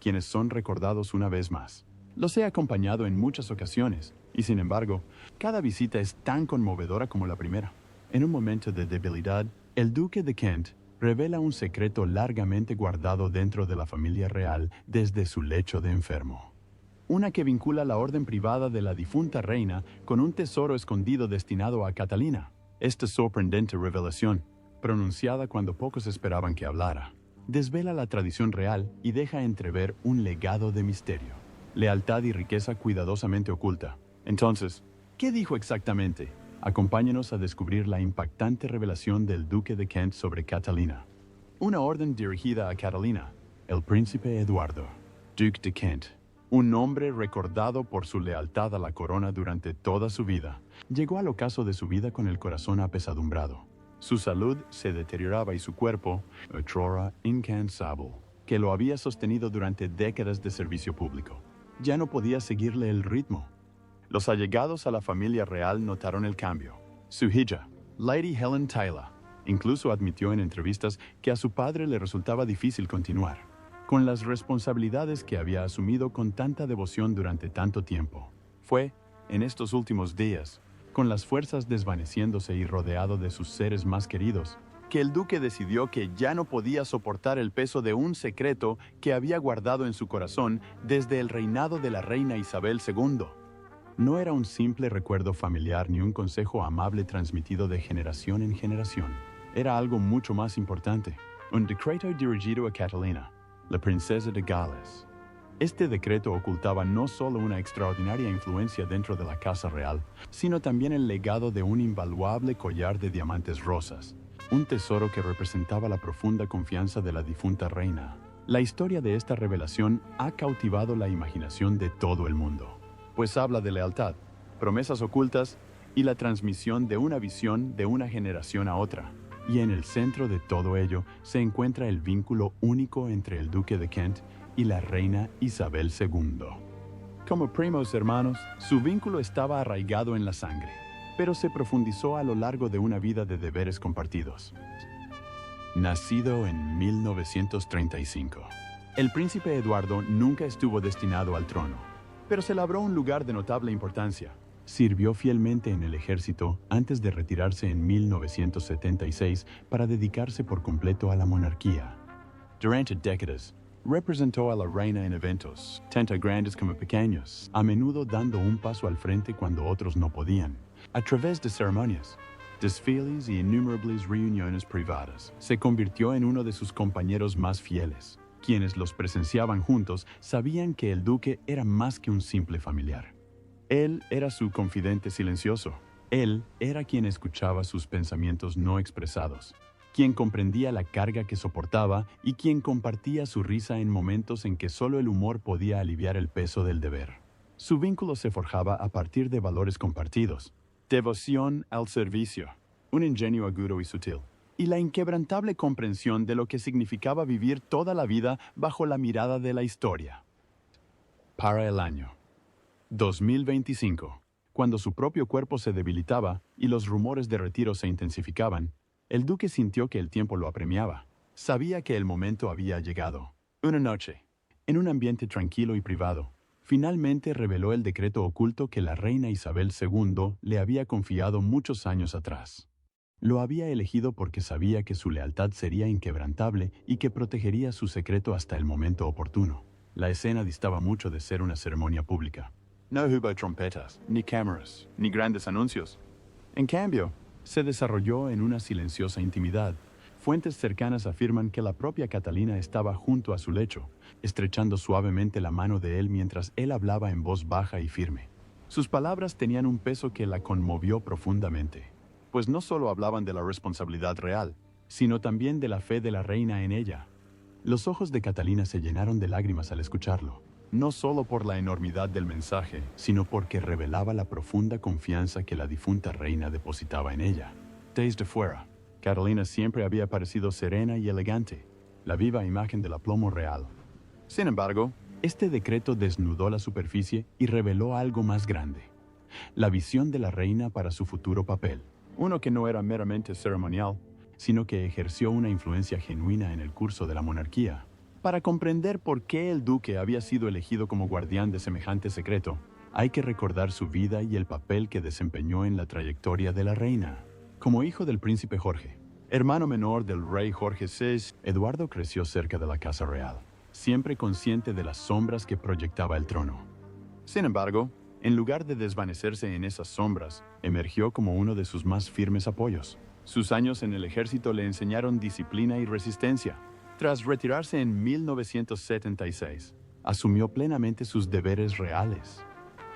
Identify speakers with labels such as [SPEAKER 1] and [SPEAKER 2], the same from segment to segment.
[SPEAKER 1] quienes son recordados una vez más. Los he acompañado en muchas ocasiones, y sin embargo, cada visita es tan conmovedora como la primera. En un momento de debilidad, el duque de Kent revela un secreto largamente guardado dentro de la familia real desde su lecho de enfermo. Una que vincula la orden privada de la difunta reina con un tesoro escondido destinado a Catalina. Esta sorprendente revelación, pronunciada cuando pocos esperaban que hablara, desvela la tradición real y deja entrever un legado de misterio, lealtad y riqueza cuidadosamente oculta. Entonces, ¿qué dijo exactamente? Acompáñenos a descubrir la impactante revelación del duque de Kent sobre Catalina. Una orden dirigida a Catalina, el príncipe Eduardo, Duque de Kent, un hombre recordado por su lealtad a la corona durante toda su vida, llegó al ocaso de su vida con el corazón apesadumbrado. Su salud se deterioraba y su cuerpo, otrora incansable, que lo había sostenido durante décadas de servicio público, ya no podía seguirle el ritmo. Los allegados a la familia real notaron el cambio. Su hija, Lady Helen Tyler, incluso admitió en entrevistas que a su padre le resultaba difícil continuar, con las responsabilidades que había asumido con tanta devoción durante tanto tiempo. Fue, en estos últimos días, con las fuerzas desvaneciéndose y rodeado de sus seres más queridos, que el duque decidió que ya no podía soportar el peso de un secreto que había guardado en su corazón desde el reinado de la reina Isabel II. No era un simple recuerdo familiar ni un consejo amable transmitido de generación en generación. Era algo mucho más importante, un decreto dirigido a Catalina, la princesa de Gales. Este decreto ocultaba no solo una extraordinaria influencia dentro de la casa real, sino también el legado de un invaluable collar de diamantes rosas, un tesoro que representaba la profunda confianza de la difunta reina. La historia de esta revelación ha cautivado la imaginación de todo el mundo, pues habla de lealtad, promesas ocultas y la transmisión de una visión de una generación a otra. Y en el centro de todo ello se encuentra el vínculo único entre el duque de Kent y la reina Isabel II. Como primos hermanos, su vínculo estaba arraigado en la sangre, pero se profundizó a lo largo de una vida de deberes compartidos. Nacido en 1935, el príncipe Eduardo nunca estuvo destinado al trono, pero se labró un lugar de notable importancia. Sirvió fielmente en el ejército antes de retirarse en 1976 para dedicarse por completo a la monarquía. Durante décadas, representó a la reina en eventos, tanto grandes como pequeños, a menudo dando un paso al frente cuando otros no podían. A través de ceremonias, desfiles y innumerables reuniones privadas, se convirtió en uno de sus compañeros más fieles. Quienes los presenciaban juntos sabían que el duque era más que un simple familiar. Él era su confidente silencioso. Él era quien escuchaba sus pensamientos no expresados, quien comprendía la carga que soportaba y quien compartía su risa en momentos en que solo el humor podía aliviar el peso del deber. Su vínculo se forjaba a partir de valores compartidos: devoción al servicio, un ingenio agudo y sutil, y la inquebrantable comprensión de lo que significaba vivir toda la vida bajo la mirada de la historia. Para el año 2025, cuando su propio cuerpo se debilitaba y los rumores de retiro se intensificaban, el duque sintió que el tiempo lo apremiaba. Sabía que el momento había llegado. Una noche, en un ambiente tranquilo y privado, finalmente reveló el decreto oculto que la reina Isabel II le había confiado muchos años atrás. Lo había elegido porque sabía que su lealtad sería inquebrantable y que protegería su secreto hasta el momento oportuno. La escena distaba mucho de ser una ceremonia pública. No hubo trompetas, ni cámaras, ni grandes anuncios. En cambio, se desarrolló en una silenciosa intimidad. Fuentes cercanas afirman que la propia Catalina estaba junto a su lecho, estrechando suavemente la mano de él mientras él hablaba en voz baja y firme. Sus palabras tenían un peso que la conmovió profundamente, pues no solo hablaban de la responsabilidad real, sino también de la fe de la reina en ella. Los ojos de Catalina se llenaron de lágrimas al escucharlo, no solo por la enormidad del mensaje, sino porque revelaba la profunda confianza que la difunta reina depositaba en ella. Desde fuera, Catalina siempre había parecido serena y elegante, la viva imagen del aplomo real. Sin embargo, este decreto desnudó la superficie y reveló algo más grande: la visión de la reina para su futuro papel, uno que no era meramente ceremonial, sino que ejerció una influencia genuina en el curso de la monarquía. Para comprender por qué el duque había sido elegido como guardián de semejante secreto, hay que recordar su vida y el papel que desempeñó en la trayectoria de la reina. Como hijo del príncipe Jorge, hermano menor del rey Jorge VI, Eduardo creció cerca de la casa real, siempre consciente de las sombras que proyectaba el trono. Sin embargo, en lugar de desvanecerse en esas sombras, emergió como uno de sus más firmes apoyos. Sus años en el ejército le enseñaron disciplina y resistencia. Tras retirarse en 1976, asumió plenamente sus deberes reales.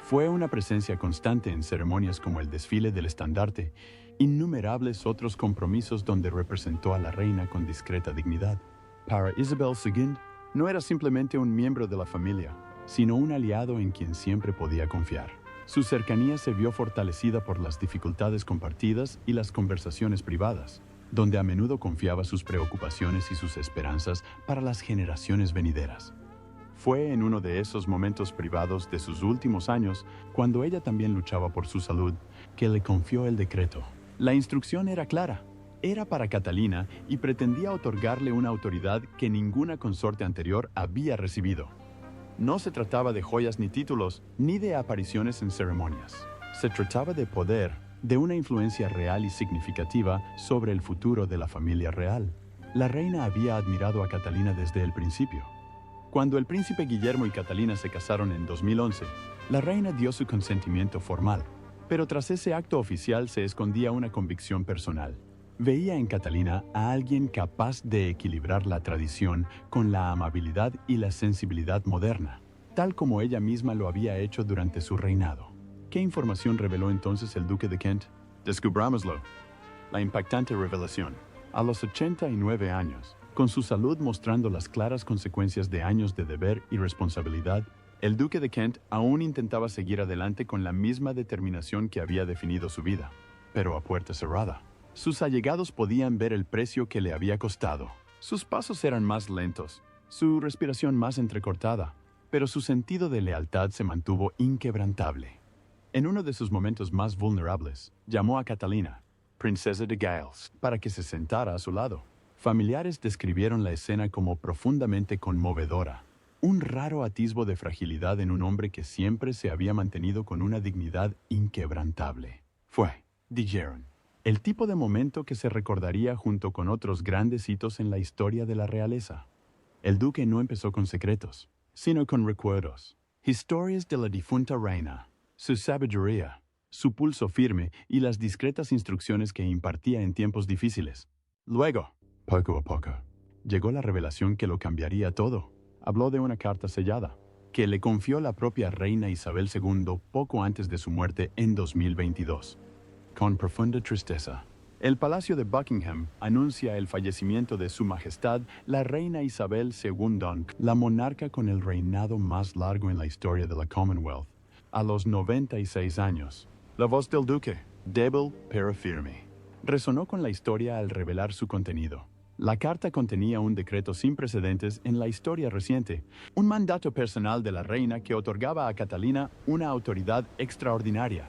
[SPEAKER 1] Fue una presencia constante en ceremonias como el desfile del estandarte, innumerables otros compromisos donde representó a la reina con discreta dignidad. Para Isabel II, no era simplemente un miembro de la familia, sino un aliado en quien siempre podía confiar. Su cercanía se vio fortalecida por las dificultades compartidas y las conversaciones privadas, donde a menudo confiaba sus preocupaciones y sus esperanzas para las generaciones venideras. Fue en uno de esos momentos privados de sus últimos años, cuando ella también luchaba por su salud, que le confió el decreto. La instrucción era clara. Era para Catalina y pretendía otorgarle una autoridad que ninguna consorte anterior había recibido. No se trataba de joyas ni títulos, ni de apariciones en ceremonias. Se trataba de poder, de una influencia real y significativa sobre el futuro de la familia real. La reina había admirado a Catalina desde el principio. Cuando el príncipe Guillermo y Catalina se casaron en 2011, la reina dio su consentimiento formal, pero tras ese acto oficial se escondía una convicción personal. Veía en Catalina a alguien capaz de equilibrar la tradición con la amabilidad y la sensibilidad moderna, tal como ella misma lo había hecho durante su reinado. ¿Qué información reveló entonces el duque de Kent? Descubrámoslo. La impactante revelación. A los 89 años, con su salud mostrando las claras consecuencias de años de deber y responsabilidad, el duque de Kent aún intentaba seguir adelante con la misma determinación que había definido su vida, pero a puerta cerrada. Sus allegados podían ver el precio que le había costado. Sus pasos eran más lentos, su respiración más entrecortada, pero su sentido de lealtad se mantuvo inquebrantable. En uno de sus momentos más vulnerables, llamó a Catalina, princesa de Gales, para que se sentara a su lado. Familiares describieron la escena como profundamente conmovedora, un raro atisbo de fragilidad en un hombre que siempre se había mantenido con una dignidad inquebrantable. Fue, dijeron, el tipo de momento que se recordaría junto con otros grandes hitos en la historia de la realeza. El duque no empezó con secretos, sino con recuerdos, historias de la difunta reina, su sabiduría, su pulso firme y las discretas instrucciones que impartía en tiempos difíciles. Luego, poco a poco, llegó la revelación que lo cambiaría todo. Habló de una carta sellada, que le confió la propia reina Isabel II poco antes de su muerte en 2022. Con profunda tristeza, el Palacio de Buckingham anuncia el fallecimiento de Su Majestad la reina Isabel II, la monarca con el reinado más largo en la historia de la Commonwealth, a los 96 años. La voz del duque, débil pero firme, resonó con la historia al revelar su contenido. La carta contenía un decreto sin precedentes en la historia reciente, un mandato personal de la reina que otorgaba a Catalina una autoridad extraordinaria.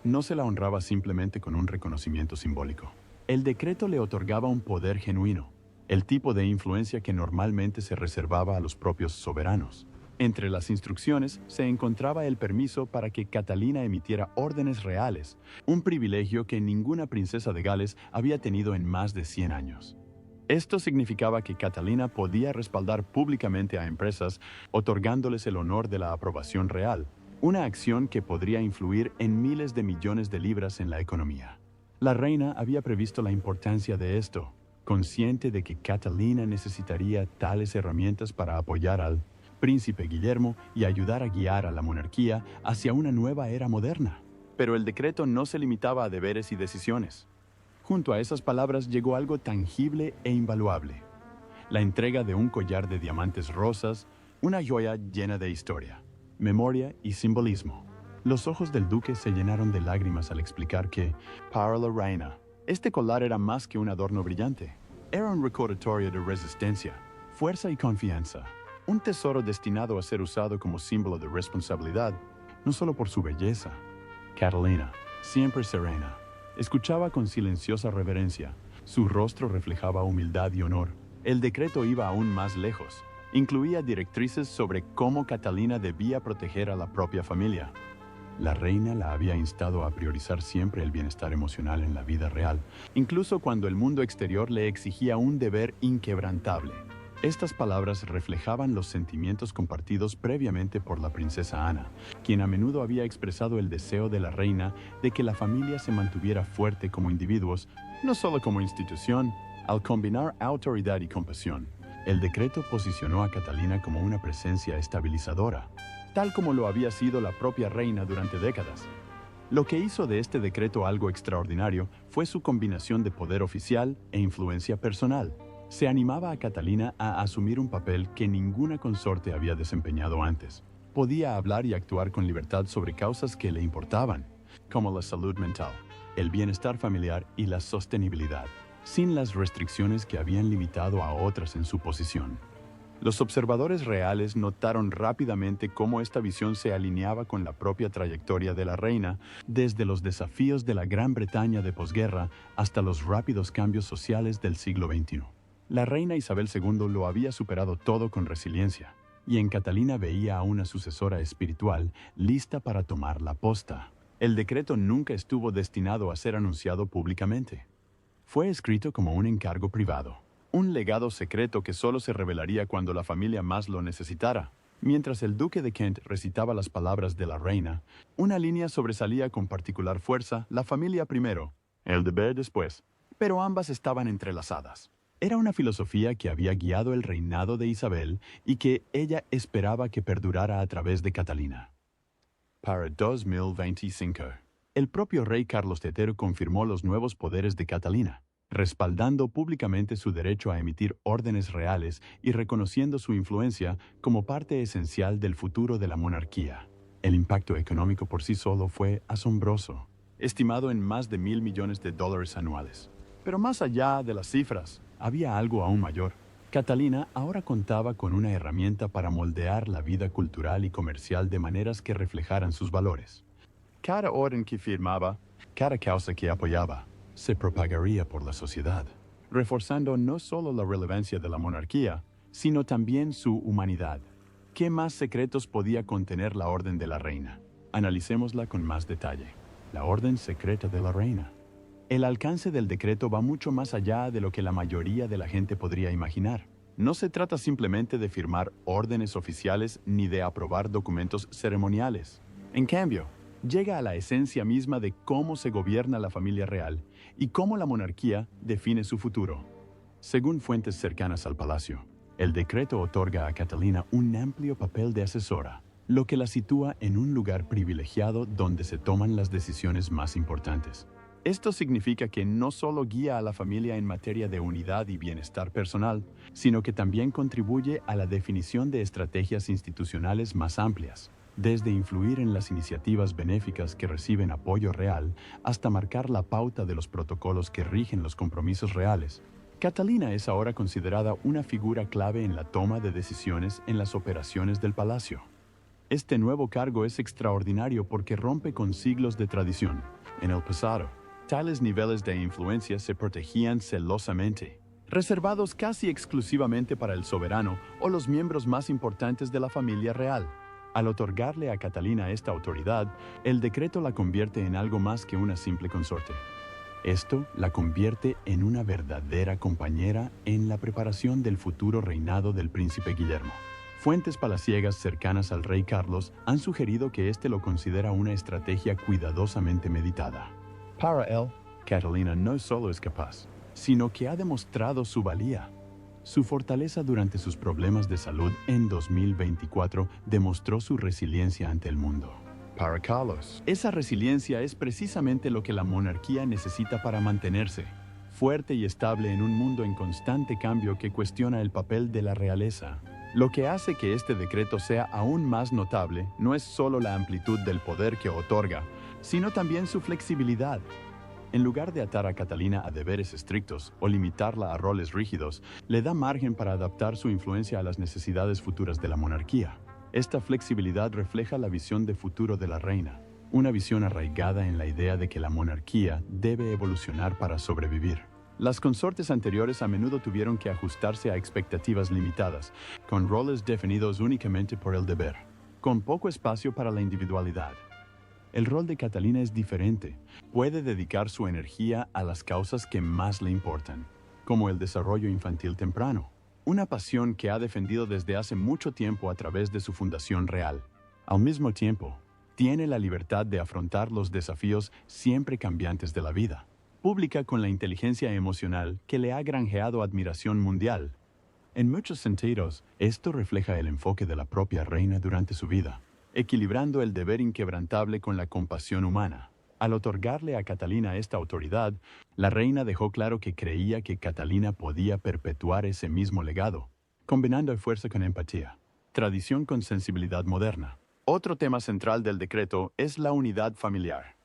[SPEAKER 1] No se la honraba simplemente con un reconocimiento simbólico. El decreto le otorgaba un poder genuino, el tipo de influencia que normalmente se reservaba a los propios soberanos. Entre las instrucciones se encontraba el permiso para que Catalina emitiera órdenes reales, un privilegio que ninguna princesa de Gales había tenido en más de 100 años. Esto significaba que Catalina podía respaldar públicamente a empresas, otorgándoles el honor de la aprobación real, una acción que podría influir en miles de millones de libras en la economía. La reina había previsto la importancia de esto, consciente de que Catalina necesitaría tales herramientas para apoyar al príncipe Guillermo y ayudar a guiar a la monarquía hacia una nueva era moderna. Pero el decreto no se limitaba a deberes y decisiones. Junto a esas palabras llegó algo tangible e invaluable: la entrega de un collar de diamantes rosas, una joya llena de historia, memoria y simbolismo. Los ojos del duque se llenaron de lágrimas al explicar que, para la reina, este collar era más que un adorno brillante. Era un recordatorio de resistencia, fuerza y confianza. Un tesoro destinado a ser usado como símbolo de responsabilidad, no solo por su belleza. Catalina, siempre serena, escuchaba con silenciosa reverencia. Su rostro reflejaba humildad y honor. El decreto iba aún más lejos. Incluía directrices sobre cómo Catalina debía proteger a la propia familia. La reina la había instado a priorizar siempre el bienestar emocional en la vida real, incluso cuando el mundo exterior le exigía un deber inquebrantable. Estas palabras reflejaban los sentimientos compartidos previamente por la princesa Ana, quien a menudo había expresado el deseo de la reina de que la familia se mantuviera fuerte como individuos, no solo como institución. Al combinar autoridad y compasión, el decreto posicionó a Catalina como una presencia estabilizadora, tal como lo había sido la propia reina durante décadas. Lo que hizo de este decreto algo extraordinario fue su combinación de poder oficial e influencia personal. Se animaba a Catalina a asumir un papel que ninguna consorte había desempeñado antes. Podía hablar y actuar con libertad sobre causas que le importaban, como la salud mental, el bienestar familiar y la sostenibilidad, sin las restricciones que habían limitado a otras en su posición. Los observadores reales notaron rápidamente cómo esta visión se alineaba con la propia trayectoria de la reina, desde los desafíos de la Gran Bretaña de posguerra hasta los rápidos cambios sociales del siglo XXI. La reina Isabel II lo había superado todo con resiliencia, y en Catalina veía a una sucesora espiritual lista para tomar la posta. El decreto nunca estuvo destinado a ser anunciado públicamente. Fue escrito como un encargo privado, un legado secreto que solo se revelaría cuando la familia más lo necesitara. Mientras el duque de Kent recitaba las palabras de la reina, una línea sobresalía con particular fuerza: la familia primero, el deber después. Pero ambas estaban entrelazadas. Era una filosofía que había guiado el reinado de Isabel y que ella esperaba que perdurara a través de Catalina. Para 2025, el propio rey Carlos III confirmó los nuevos poderes de Catalina, respaldando públicamente su derecho a emitir órdenes reales y reconociendo su influencia como parte esencial del futuro de la monarquía. El impacto económico por sí solo fue asombroso, estimado en más de $1.000 millones anuales. Pero más allá de las cifras, había algo aún mayor. Catalina ahora contaba con una herramienta para moldear la vida cultural y comercial de maneras que reflejaran sus valores. Cada orden que firmaba, cada causa que apoyaba, se propagaría por la sociedad, reforzando no solo la relevancia de la monarquía, sino también su humanidad. ¿Qué más secretos podía contener la orden de la reina? Analicémosla con más detalle. La orden secreta de la reina. El alcance del decreto va mucho más allá de lo que la mayoría de la gente podría imaginar. No se trata simplemente de firmar órdenes oficiales ni de aprobar documentos ceremoniales. En cambio, llega a la esencia misma de cómo se gobierna la familia real y cómo la monarquía define su futuro. Según fuentes cercanas al palacio, el decreto otorga a Catalina un amplio papel de asesora, lo que la sitúa en un lugar privilegiado donde se toman las decisiones más importantes. Esto significa que no solo guía a la familia en materia de unidad y bienestar personal, sino que también contribuye a la definición de estrategias institucionales más amplias, desde influir en las iniciativas benéficas que reciben apoyo real hasta marcar la pauta de los protocolos que rigen los compromisos reales. Catalina es ahora considerada una figura clave en la toma de decisiones en las operaciones del palacio. Este nuevo cargo es extraordinario porque rompe con siglos de tradición. En el pasado, tales niveles de influencia se protegían celosamente, reservados casi exclusivamente para el soberano o los miembros más importantes de la familia real. Al otorgarle a Catalina esta autoridad, el decreto la convierte en algo más que una simple consorte. Esto la convierte en una verdadera compañera en la preparación del futuro reinado del príncipe Guillermo. Fuentes palaciegas cercanas al rey Carlos han sugerido que éste lo considera una estrategia cuidadosamente meditada. Para él, Catalina no solo es capaz, sino que ha demostrado su valía. Su fortaleza durante sus problemas de salud en 2024 demostró su resiliencia ante el mundo. Para Carlos, esa resiliencia es precisamente lo que la monarquía necesita para mantenerse fuerte y estable en un mundo en constante cambio que cuestiona el papel de la realeza. Lo que hace que este decreto sea aún más notable no es solo la amplitud del poder que otorga, sino también su flexibilidad. En lugar de atar a Catalina a deberes estrictos o limitarla a roles rígidos, le da margen para adaptar su influencia a las necesidades futuras de la monarquía. Esta flexibilidad refleja la visión de futuro de la reina, una visión arraigada en la idea de que la monarquía debe evolucionar para sobrevivir. Las consortes anteriores a menudo tuvieron que ajustarse a expectativas limitadas, con roles definidos únicamente por el deber, con poco espacio para la individualidad. El rol de Catalina es diferente. Puede dedicar su energía a las causas que más le importan, como el desarrollo infantil temprano, una pasión que ha defendido desde hace mucho tiempo a través de su fundación real. Al mismo tiempo, tiene la libertad de afrontar los desafíos siempre cambiantes de la vida. Pública con la inteligencia emocional que le ha granjeado admiración mundial. En muchos sentidos, esto refleja el enfoque de la propia reina durante su vida, equilibrando el deber inquebrantable con la compasión humana. Al otorgarle a Catalina esta autoridad, la reina dejó claro que creía que Catalina podía perpetuar ese mismo legado, combinando fuerza con empatía, tradición con sensibilidad moderna. Otro tema central del decreto es la unidad familiar.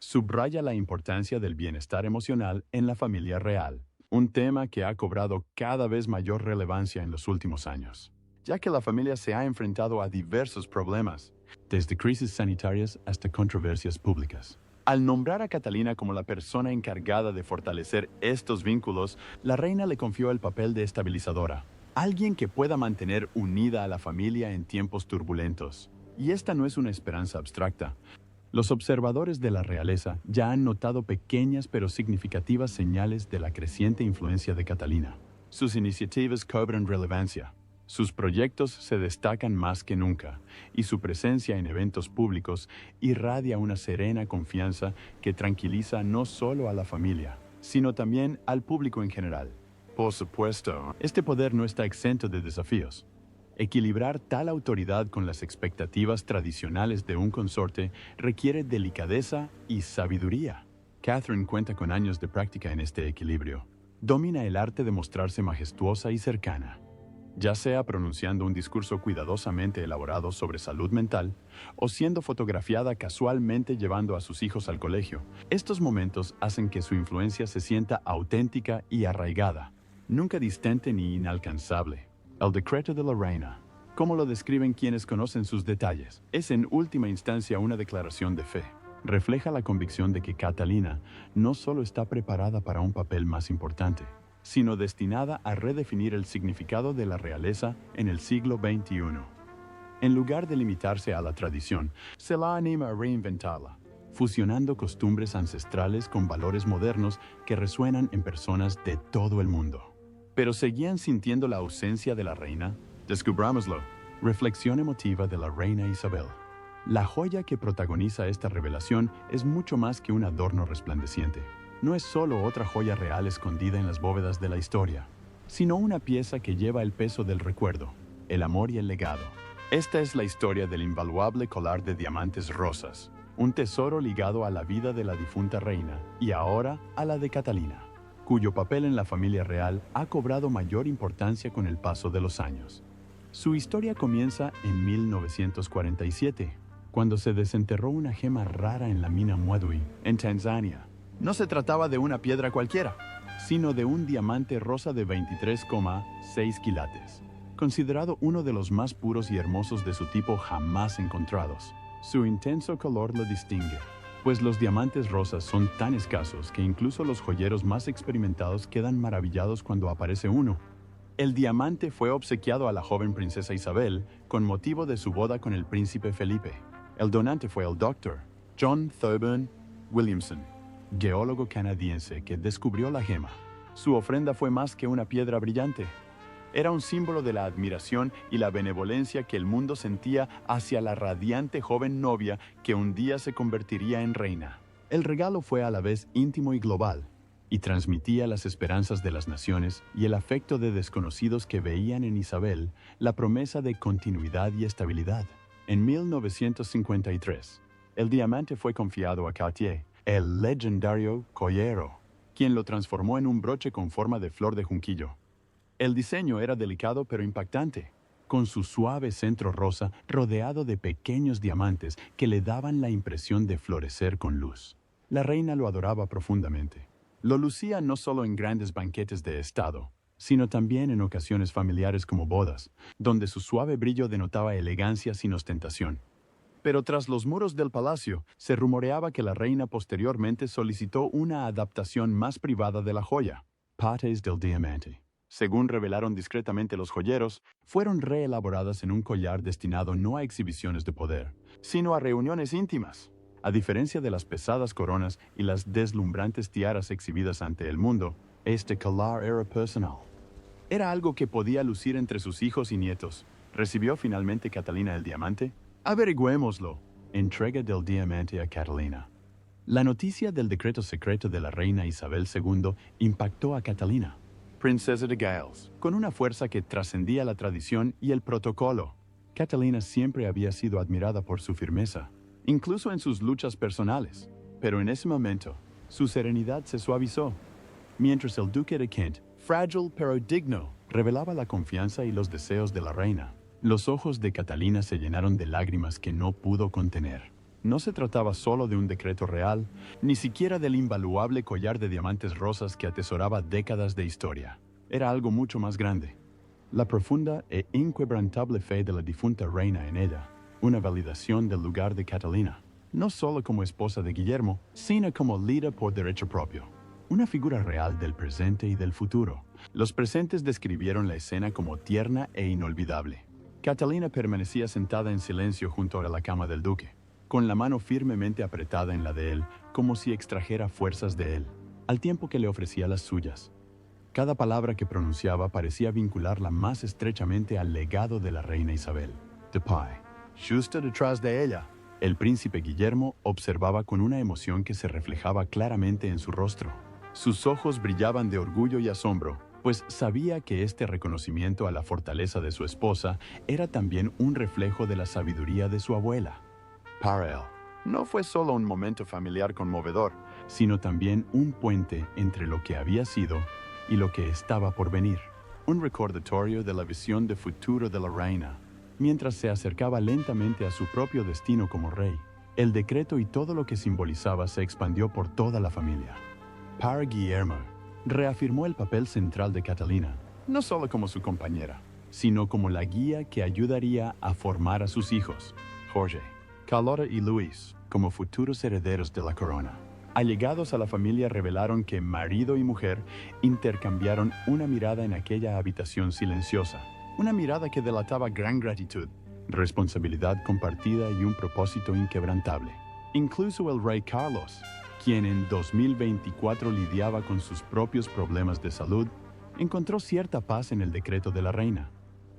[SPEAKER 1] Subraya la importancia del bienestar emocional en la familia real, un tema que ha cobrado cada vez mayor relevancia en los últimos años, ya que la familia se ha enfrentado a diversos problemas, desde crisis sanitarias hasta controversias públicas. Al nombrar a Catalina como la persona encargada de fortalecer estos vínculos, la reina le confió el papel de estabilizadora, alguien que pueda mantener unida a la familia en tiempos turbulentos. Y esta no es una esperanza abstracta. Los observadores de la realeza ya han notado pequeñas pero significativas señales de la creciente influencia de Catalina. Sus iniciativas cobran relevancia, sus proyectos se destacan más que nunca, y su presencia en eventos públicos irradia una serena confianza que tranquiliza no solo a la familia, sino también al público en general. Por supuesto, este poder no está exento de desafíos. Equilibrar tal autoridad con las expectativas tradicionales de un consorte requiere delicadeza y sabiduría. Catherine cuenta con años de práctica en este equilibrio. Domina el arte de mostrarse majestuosa y cercana, ya sea pronunciando un discurso cuidadosamente elaborado sobre salud mental o siendo fotografiada casualmente llevando a sus hijos al colegio. Estos momentos hacen que su influencia se sienta auténtica y arraigada, nunca distante ni inalcanzable. El decreto de la reina, como lo describen quienes conocen sus detalles, es en última instancia una declaración de fe. Refleja la convicción de que Catalina no solo está preparada para un papel más importante, sino destinada a redefinir el significado de la realeza en el siglo XXI. En lugar de limitarse a la tradición, se la anima a reinventarla, fusionando costumbres ancestrales con valores modernos que resuenan en personas de todo el mundo. ¿Pero seguían sintiendo la ausencia de la reina? Descubrámoslo. Reflexión emotiva de la reina Isabel. La joya que protagoniza esta revelación es mucho más que un adorno resplandeciente. No es solo otra joya real escondida en las bóvedas de la historia, sino una pieza que lleva el peso del recuerdo, el amor y el legado. Esta es la historia del invaluable collar de diamantes rosas, un tesoro ligado a la vida de la difunta reina y ahora a la de Catalina, cuyo papel en la familia real ha cobrado mayor importancia con el paso de los años. Su historia comienza en 1947, cuando se desenterró una gema rara en la mina Mwadui, en Tanzania. No se trataba de una piedra cualquiera, sino de un diamante rosa de 23,6 quilates, considerado uno de los más puros y hermosos de su tipo jamás encontrados. Su intenso color lo distingue, pues los diamantes rosas son tan escasos que incluso los joyeros más experimentados quedan maravillados cuando aparece uno. El diamante fue obsequiado a la joven princesa Isabel con motivo de su boda con el príncipe Felipe. El donante fue el Dr. John Thurburn Williamson, geólogo canadiense que descubrió la gema. Su ofrenda fue más que una piedra brillante. Era un símbolo de la admiración y la benevolencia que el mundo sentía hacia la radiante joven novia que un día se convertiría en reina. El regalo fue a la vez íntimo y global, y transmitía las esperanzas de las naciones y el afecto de desconocidos que veían en Isabel la promesa de continuidad y estabilidad. En 1953, el diamante fue confiado a Cartier, el legendario joyero, quien lo transformó en un broche con forma de flor de junquillo. El diseño era delicado pero impactante, con su suave centro rosa rodeado de pequeños diamantes que le daban la impresión de florecer con luz. La reina lo adoraba profundamente. Lo lucía no solo en grandes banquetes de estado, sino también en ocasiones familiares como bodas, donde su suave brillo denotaba elegancia sin ostentación. Pero tras los muros del palacio, se rumoreaba que la reina posteriormente solicitó una adaptación más privada de la joya. pates del diamante. Según revelaron discretamente los joyeros, fueron reelaboradas en un collar destinado no a exhibiciones de poder, sino a reuniones íntimas. A diferencia de las pesadas coronas y las deslumbrantes tiaras exhibidas ante el mundo, este collar era personal. Era algo que podía lucir entre sus hijos y nietos. ¿Recibió finalmente Catalina el diamante? Averigüémoslo. Entrega del diamante a Catalina. La noticia del decreto secreto de la reina Isabel II impactó a Catalina, princesa de Gales, con una fuerza que trascendía la tradición y el protocolo. Catalina siempre había sido admirada por su firmeza, incluso en sus luchas personales, pero en ese momento, su serenidad se suavizó, mientras el duque de Kent, frágil pero digno, revelaba la confianza y los deseos de la reina. Los ojos de Catalina se llenaron de lágrimas que no pudo contener. No se trataba solo de un decreto real, ni siquiera del invaluable collar de diamantes rosas que atesoraba décadas de historia. Era algo mucho más grande. La profunda e inquebrantable fe de la difunta reina en ella, una validación del lugar de Catalina, no solo como esposa de Guillermo, sino como líder por derecho propio. Una figura real del presente y del futuro. Los presentes describieron la escena como tierna e inolvidable. Catalina permanecía sentada en silencio junto a la cama del duque, con la mano firmemente apretada en la de él, como si extrajera fuerzas de él, al tiempo que le ofrecía las suyas. Cada palabra que pronunciaba parecía vincularla más estrechamente al legado de la reina Isabel. De pie, justo detrás de ella, el príncipe Guillermo observaba con una emoción que se reflejaba claramente en su rostro. Sus ojos brillaban de orgullo y asombro, pues sabía que este reconocimiento a la fortaleza de su esposa era también un reflejo de la sabiduría de su abuela. Para él, no fue solo un momento familiar conmovedor, sino también un puente entre lo que había sido y lo que estaba por venir. Un recordatorio de la visión de futuro de la reina, mientras se acercaba lentamente a su propio destino como rey. El decreto y todo lo que simbolizaba se expandió por toda la familia. Para Guillermo, reafirmó el papel central de Catalina, no solo como su compañera, sino como la guía que ayudaría a formar a sus hijos, Jorge, Carlota y Luis, como futuros herederos de la corona. Allegados a la familia revelaron que marido y mujer intercambiaron una mirada en aquella habitación silenciosa, una mirada que delataba gran gratitud, responsabilidad compartida y un propósito inquebrantable. Incluso el rey Carlos, quien en 2024 lidiaba con sus propios problemas de salud, encontró cierta paz en el decreto de la reina.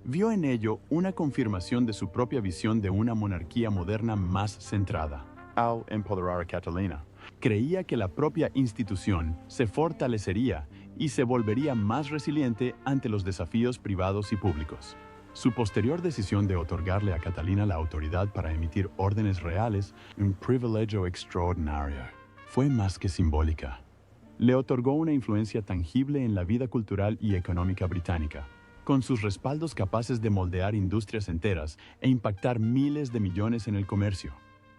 [SPEAKER 1] Vio en ello una confirmación de su propia visión de una monarquía moderna más centrada. Al empoderar a Catalina, creía que la propia institución se fortalecería y se volvería más resiliente ante los desafíos privados y públicos. Su posterior decisión de otorgarle a Catalina la autoridad para emitir órdenes reales, un privilegio extraordinario, fue más que simbólica. Le otorgó una influencia tangible en la vida cultural y económica británica, con sus respaldos capaces de moldear industrias enteras e impactar miles de millones en el comercio.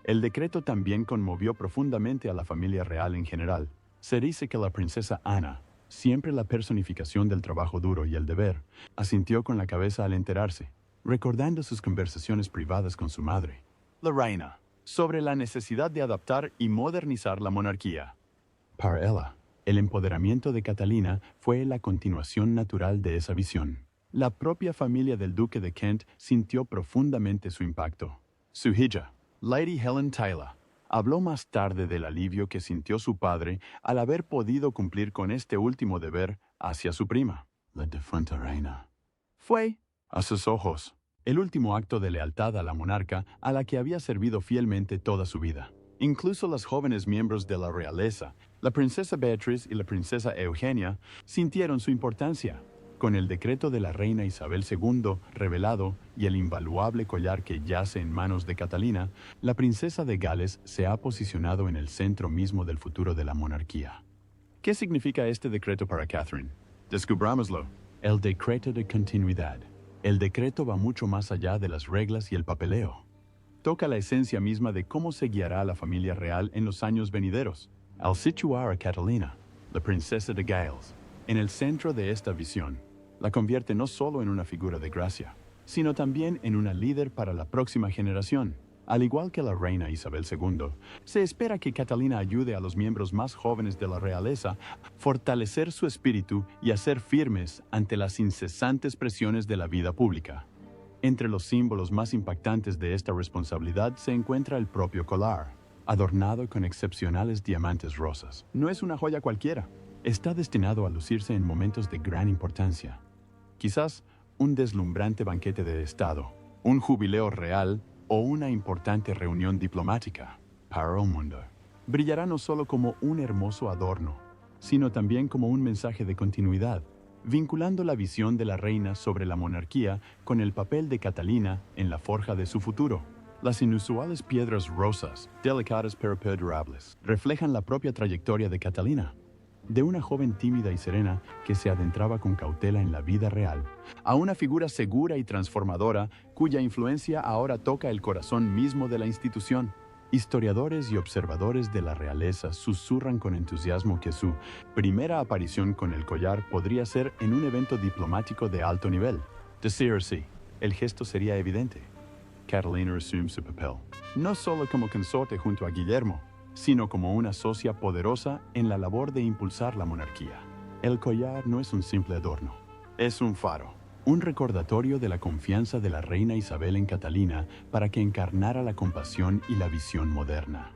[SPEAKER 1] El decreto también conmovió profundamente a la familia real en general. Se dice que la princesa Ana, siempre la personificación del trabajo duro y el deber, asintió con la cabeza al enterarse, recordando sus conversaciones privadas con su madre, la reina, sobre la necesidad de adaptar y modernizar la monarquía. Para ella, el empoderamiento de Catalina fue la continuación natural de esa visión. La propia familia del duque de Kent sintió profundamente su impacto. Su hija, Lady Helen Taylor, habló más tarde del alivio que sintió su padre al haber podido cumplir con este último deber hacia su prima, la difunta reina. Fue, a sus ojos, el último acto de lealtad a la monarca a la que había servido fielmente toda su vida. Incluso los jóvenes miembros de la realeza, la princesa Beatriz y la princesa Eugenia, sintieron su importancia. Con el decreto de la reina Isabel II revelado y el invaluable collar que yace en manos de Catalina, la princesa de Gales se ha posicionado en el centro mismo del futuro de la monarquía. ¿Qué significa este decreto para Catherine? Descubrámoslo. El decreto de continuidad. El decreto va mucho más allá de las reglas y el papeleo. Toca la esencia misma de cómo se guiará a la familia real en los años venideros. Al situar a Catalina, la princesa de Gales, en el centro de esta visión, la convierte no solo en una figura de gracia, sino también en una líder para la próxima generación. Al igual que la reina Isabel II, se espera que Catalina ayude a los miembros más jóvenes de la realeza a fortalecer su espíritu y a ser firmes ante las incesantes presiones de la vida pública. Entre los símbolos más impactantes de esta responsabilidad se encuentra el propio collar, adornado con excepcionales diamantes rosas. No es una joya cualquiera. Está destinado a lucirse en momentos de gran importancia. Quizás un deslumbrante banquete de Estado, un jubileo real o una importante reunión diplomática para el mundo. Brillará no solo como un hermoso adorno, sino también como un mensaje de continuidad, vinculando la visión de la reina sobre la monarquía con el papel de Catalina en la forja de su futuro. Las inusuales piedras rosas, delicadas pero perdurables, reflejan la propia trayectoria de Catalina, de una joven tímida y serena que se adentraba con cautela en la vida real, a una figura segura y transformadora cuya influencia ahora toca el corazón mismo de la institución. Historiadores y observadores de la realeza susurran con entusiasmo que su primera aparición con el collar podría ser en un evento diplomático de alto nivel. De ser así, el gesto sería evidente. Catalina asume su papel, no solo como consorte junto a Guillermo, sino como una socia poderosa en la labor de impulsar la monarquía. El collar no es un simple adorno, es un faro, un recordatorio de la confianza de la reina Isabel en Catalina para que encarnara la compasión y la visión moderna.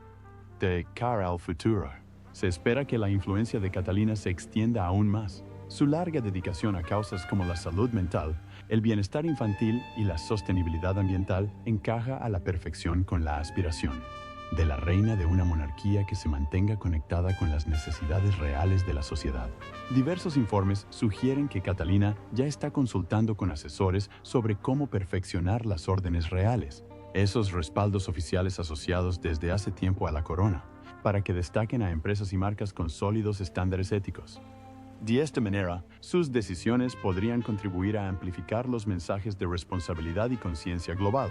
[SPEAKER 1] De cara al futuro, se espera que la influencia de Catalina se extienda aún más. Su larga dedicación a causas como la salud mental, el bienestar infantil y la sostenibilidad ambiental encaja a la perfección con la aspiración de la reina de una monarquía que se mantenga conectada con las necesidades reales de la sociedad. Diversos informes sugieren que Catalina ya está consultando con asesores sobre cómo perfeccionar las órdenes reales, esos respaldos oficiales asociados desde hace tiempo a la corona, para que destaquen a empresas y marcas con sólidos estándares éticos. De esta manera, sus decisiones podrían contribuir a amplificar los mensajes de responsabilidad y conciencia global,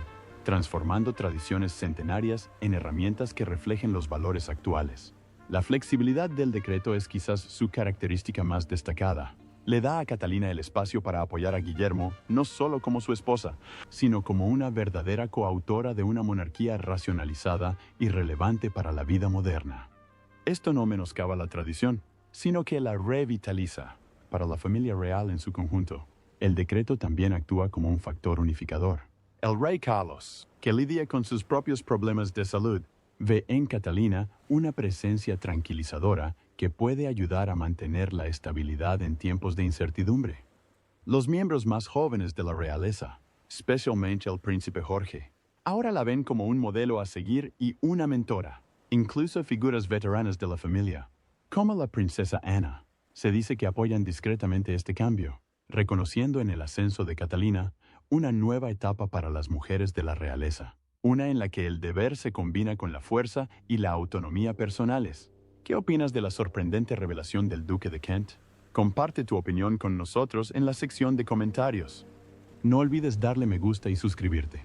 [SPEAKER 1] transformando tradiciones centenarias en herramientas que reflejen los valores actuales. La flexibilidad del decreto es quizás su característica más destacada. Le da a Catalina el espacio para apoyar a Guillermo no solo como su esposa, sino como una verdadera coautora de una monarquía racionalizada y relevante para la vida moderna. Esto no menoscaba la tradición, sino que la revitaliza para la familia real en su conjunto. El decreto también actúa como un factor unificador. El rey Carlos, que lidia con sus propios problemas de salud, ve en Catalina una presencia tranquilizadora que puede ayudar a mantener la estabilidad en tiempos de incertidumbre. Los miembros más jóvenes de la realeza, especialmente el príncipe Jorge, ahora la ven como un modelo a seguir y una mentora. Incluso figuras veteranas de la familia, como la princesa Ana, se dice que apoyan discretamente este cambio, reconociendo en el ascenso de Catalina una nueva etapa para las mujeres de la realeza, una en la que el deber se combina con la fuerza y la autonomía personales. ¿Qué opinas de la sorprendente revelación del Duque de Kent? Comparte tu opinión con nosotros en la sección de comentarios. No olvides darle me gusta y suscribirte.